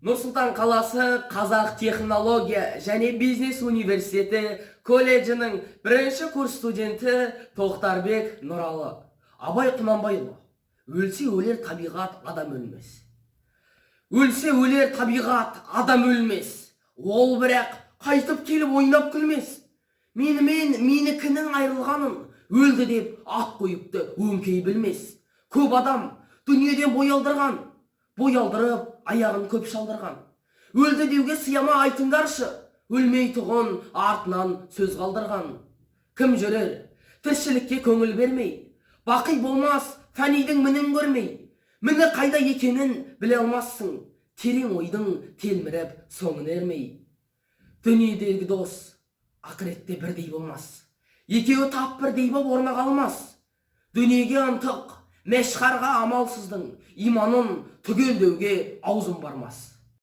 Нұр-Сұлтан қаласы Қазақ технология және бизнес университеті колледжінің бірінші курс студенті Тоқтарбек Нұралы. Абай Құнанбайұлы. Өлсе өлер табиғат, адам өлмес. Өлсе өлер табиғат, адам өлмес. Ол бірақ қайтып келіп ойнап күлмес. Менікінің айырылғанын өлді деп ат қойыпты өңкей білмес. Көп адам дүниеден бой алдырған, бой алдырып аяғын көп шалдырған. Өлді деуге сияма айтыңдаршы, өлмей тұғын артынан сөз қалдырған. Кім жүрер, тіршілікке көңіл бермей, бақи болмас фәнидің мінін көрмей. Міні қайда екенін біле алмассың, терең ойдың телміріп соңын ермей. Дүниедегі дос ақыретте бірдей болмас, екеуі тап бірдей боп орнаға алмас. Дүниеге ынтық, мәшқарға амалсыздың иманын түгелдеуге аузым бармас.